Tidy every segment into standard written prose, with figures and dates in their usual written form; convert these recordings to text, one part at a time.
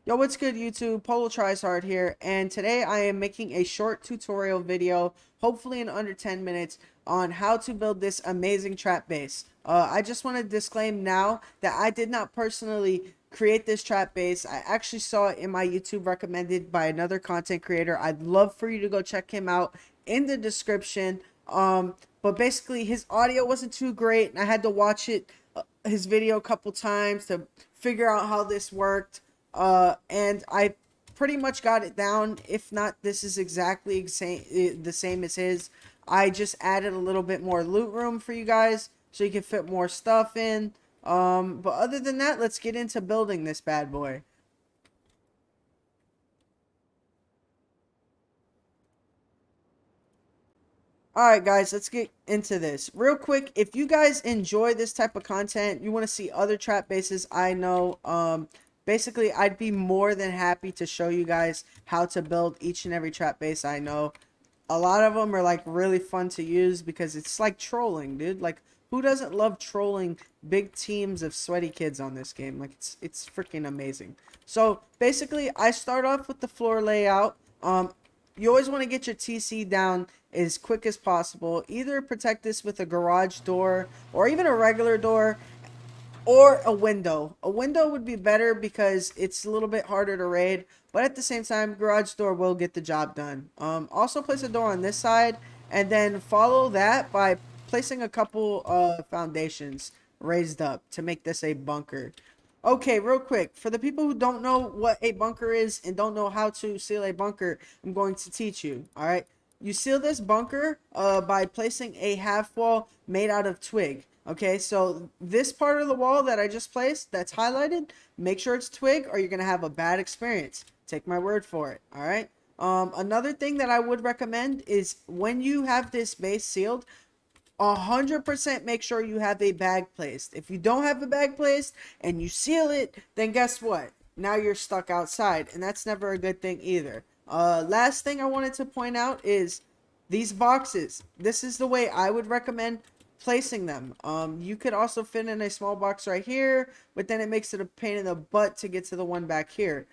Yo, what's good YouTube? PoloTriesHard here, and today I am making a short tutorial video, hopefully in under 10 minutes, on how to build this amazing trap base. I just want to disclaim now that I did not personally create this trap base. I actually saw it in my YouTube recommended by another content creator. I'd love for you to go check him out in the description. But basically his audio wasn't too great, and I had to watch his video a couple times to figure out how this worked. And I pretty much got it down. If not, this is exactly the same as his. I just added a little bit more loot room for you guys so you can fit more stuff in. But other than that, let's get into building this bad boy. Alright guys, let's get into this. Real quick, if you guys enjoy this type of content, you want to see other trap bases I know, basically I'd be more than happy to show you guys how to build each and every trap base I know. A lot of them are like really fun to use because it's like trolling, dude. Like, who doesn't love trolling big teams of sweaty kids on this game? Like, it's freaking amazing. So basically I start off with the floor layout. You always want to get your TC down as quick as possible. Either protect this with a garage door or even a regular door or a window. A window would be better because it's a little bit harder to raid, but at the same time, garage door will get the job done. Also place a door on this side, and then follow that by placing a couple foundations raised up to make this a bunker. Okay, real quick, for the people who don't know what a bunker is and don't know how to seal a bunker, I'm going to teach you. All right, you seal this bunker by placing a half wall made out of twig. Okay, so this part of the wall that I just placed that's highlighted, make sure it's twig or you're gonna have a bad experience. Take my word for it. All right. Another thing that I would recommend is when you have this base sealed, 100% make sure you have a bag placed. If you don't have a bag placed and you seal it, then guess what? Now you're stuck outside, and that's never a good thing either. Last thing I wanted to point out is these boxes. This is the way I would recommend placing them. You could also fit in a small box right here, but then it makes it a pain in the butt to get to the one back here.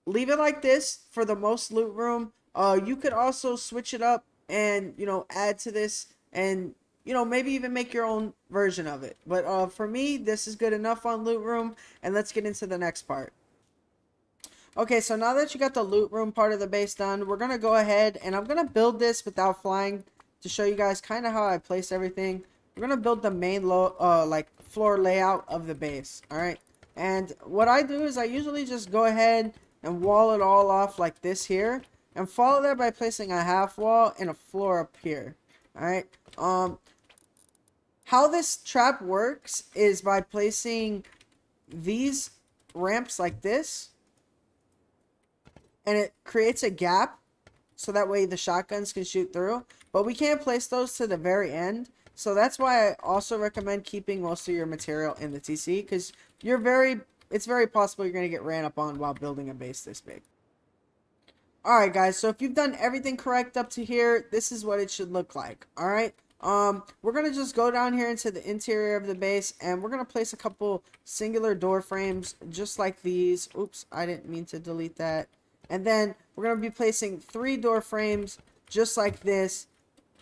Leave it like this for the most loot room. You could also switch it up and, add to this and, maybe even make your own version of it. But for me, this is good enough on loot room, and let's get into the next part. Okay, so now that you got the loot room part of the base done, we're going to go ahead and I'm going to build this without flying to show you guys kind of how I place everything. We're going to build the main like floor layout of the base, all right? And what I do is I usually just go ahead and wall it all off like this here and follow that by placing a half wall and a floor up here, all right? How this trap works is by placing these ramps like this, and it creates a gap so that way the shotguns can shoot through, but we can't place those to the very end. So that's why I also recommend keeping most of your material in the TC, because it's very possible you're going to get ran up on while building a base this big. Alright guys, so if you've done everything correct up to here, this is what it should look like. Alright, we're going to just go down here into the interior of the base, and we're going to place a couple singular door frames just like these. Oops, I didn't mean to delete that. And then we're going to be placing 3 door frames just like this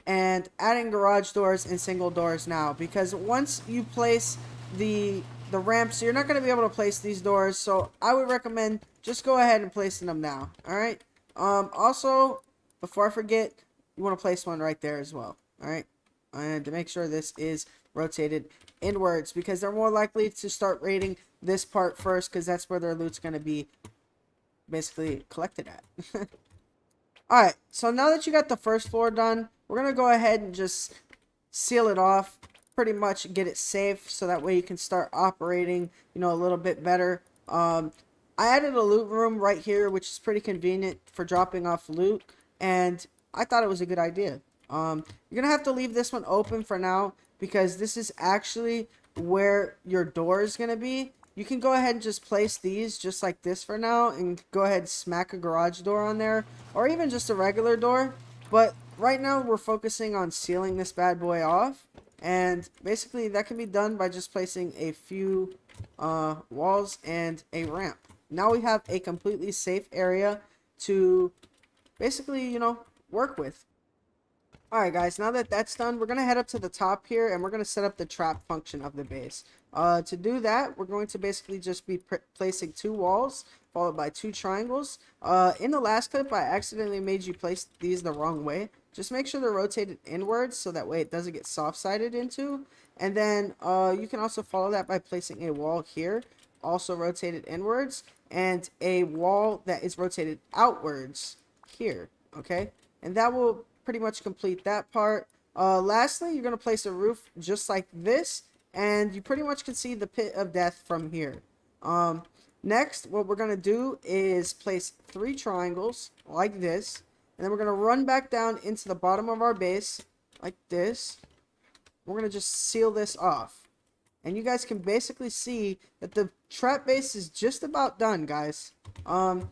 and adding garage doors and single doors now, because once you place the ramps, you're not going to be able to place these doors. So I would recommend just go ahead and placing them now. All right. Also, before I forget, you want to place one right there as well. All right. And to make sure this is rotated inwards, because they're more likely to start raiding this part first, because that's where their loot's going to be basically collected at. Alright, so now that you got the first floor done, we're going to go ahead and just seal it off, pretty much get it safe so that way you can start operating, a little bit better. I added a loot room right here, which is pretty convenient for dropping off loot, and I thought it was a good idea. You're going to have to leave this one open for now because this is actually where your door is going to be. You can go ahead and just place these just like this for now and go ahead and smack a garage door on there or even just a regular door. But right now we're focusing on sealing this bad boy off, and basically that can be done by just placing a few walls and a ramp. Now we have a completely safe area to basically, work with. Alright guys, now that that's done, we're going to head up to the top here and we're going to set up the trap function of the base. To do that, we're going to basically just be placing 2 walls followed by 2 triangles. In the last clip, I accidentally made you place these the wrong way. Just make sure they're rotated inwards so that way it doesn't get soft-sided into. And then you can also follow that by placing a wall here, also rotated inwards, and a wall that is rotated outwards here, okay? And that will pretty much complete that part. Lastly, you're going to place a roof just like this, and you pretty much can see the pit of death from here. Next, what we're going to do is place 3 triangles like this, and then we're going to run back down into the bottom of our base like this. We're going to just seal this off. And you guys can basically see that the trap base is just about done, guys. And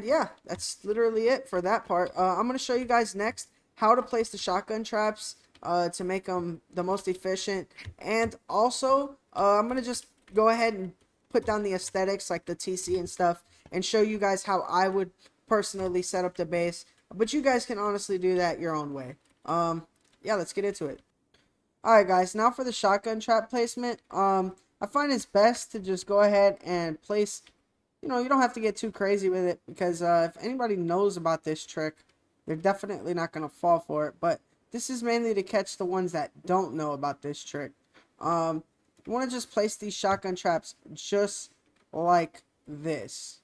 yeah, that's literally it for that part. I'm going to show you guys next how to place the shotgun traps to make them the most efficient. And also, I'm going to just go ahead and put down the aesthetics like the TC and stuff and show you guys how I would personally set up the base. But you guys can honestly do that your own way. Yeah, let's get into it. Alright guys, now for the shotgun trap placement. I find it's best to just go ahead and place... you don't have to get too crazy with it because if anybody knows about this trick, they're definitely not going to fall for it. But this is mainly to catch the ones that don't know about this trick. You want to just place these shotgun traps just like this.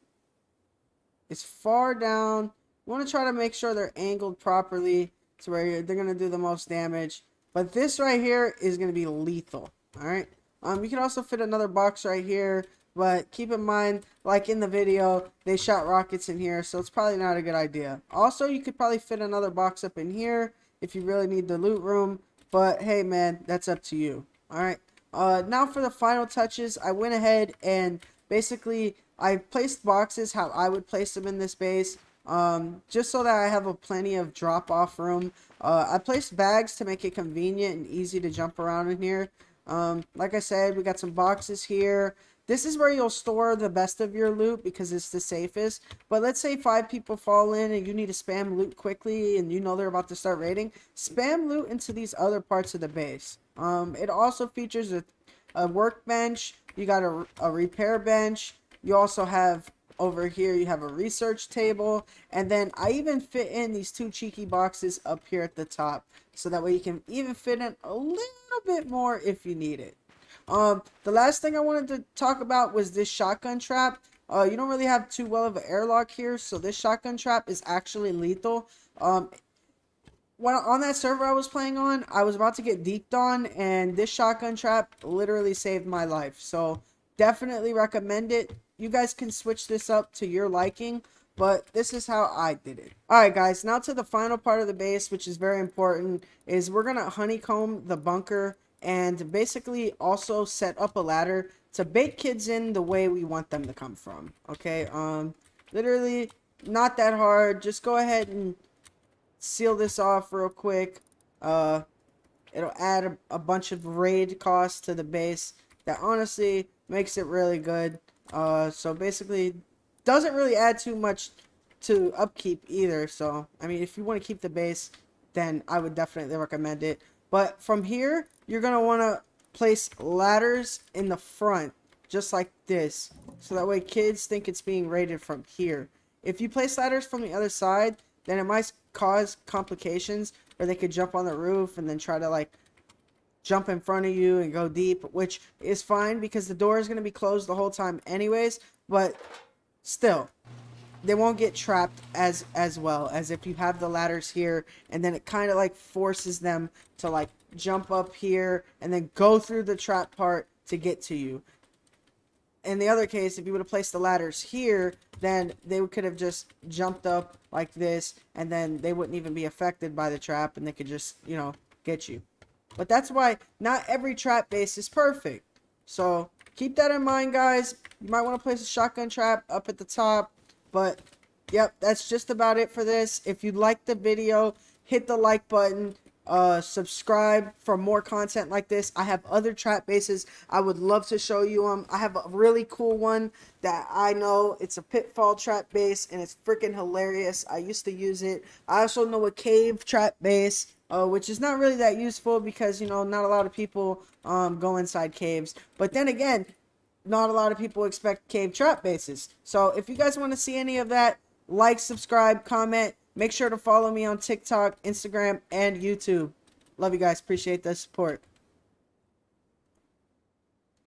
It's far down. You want to try to make sure they're angled properly to where they're going to do the most damage. But this right here is going to be lethal. Alright. You can also fit another box right here. But keep in mind, like in the video, they shot rockets in here, so it's probably not a good idea. Also, you could probably fit another box up in here if you really need the loot room. But hey, man, that's up to you. Alright. Now for the final touches, I went ahead and basically I placed boxes how I would place them in this base. Just so that I have a plenty of drop-off room. I placed bags to make it convenient and easy to jump around in here. Like I said, we got some boxes here. This is where you'll store the best of your loot because it's the safest. But let's say 5 people fall in and you need to spam loot quickly and you know they're about to start raiding. Spam loot into these other parts of the base. It also features a workbench. You got a repair bench. You also have over here, you have a research table. And then I even fit in these 2 cheeky boxes up here at the top. So that way you can even fit in a little bit more if you need it. The last thing I wanted to talk about was this shotgun trap. You don't really have too well of an airlock here, so this shotgun trap is actually lethal. When on that server I was playing on, I was about to get deeped on, and this shotgun trap literally saved my life. So definitely recommend it. You guys can switch this up to your liking, but this is how I did it. Alright guys, now to the final part of the base, which is very important, is we're going to honeycomb the bunker and basically also set up a ladder to bait kids in the way we want them to come from. Okay, literally not that hard. Just go ahead and seal this off real quick. It'll add a bunch of raid costs to the base that honestly makes it really good. So basically doesn't really add too much to upkeep either. So I mean, if you want to keep the base, then I would definitely recommend it. But from here, you're going to want to place ladders in the front, just like this. So that way kids think it's being raided from here. If you place ladders from the other side, then it might cause complications where they could jump on the roof and then try to like jump in front of you and go deep, which is fine because the door is going to be closed the whole time anyways. But still, they won't get trapped as well as if you have the ladders here, and then it kind of like forces them to like jump up here and then go through the trap part to get to you. In the other case, if you would have placed the ladders here, then they could have just jumped up like this, and then they wouldn't even be affected by the trap, and they could just, get you. But that's why not every trap base is perfect. So keep that in mind, guys. You might want to place a shotgun trap up at the top. But, yep, that's just about it for this. If you liked the video, hit the like button. subscribe for more content like this. I have other trap bases. I would love to show you them. I have a really cool one that I know. It's a pitfall trap base, and it's freaking hilarious. I used to use it. I also know a cave trap base, which is not really that useful because, you know, not a lot of people go inside caves. But then again, not a lot of people expect cave trap bases. So if you guys want to see any of that, like, subscribe, comment. Make sure to follow me on TikTok, Instagram, and YouTube. Love you guys. Appreciate the support.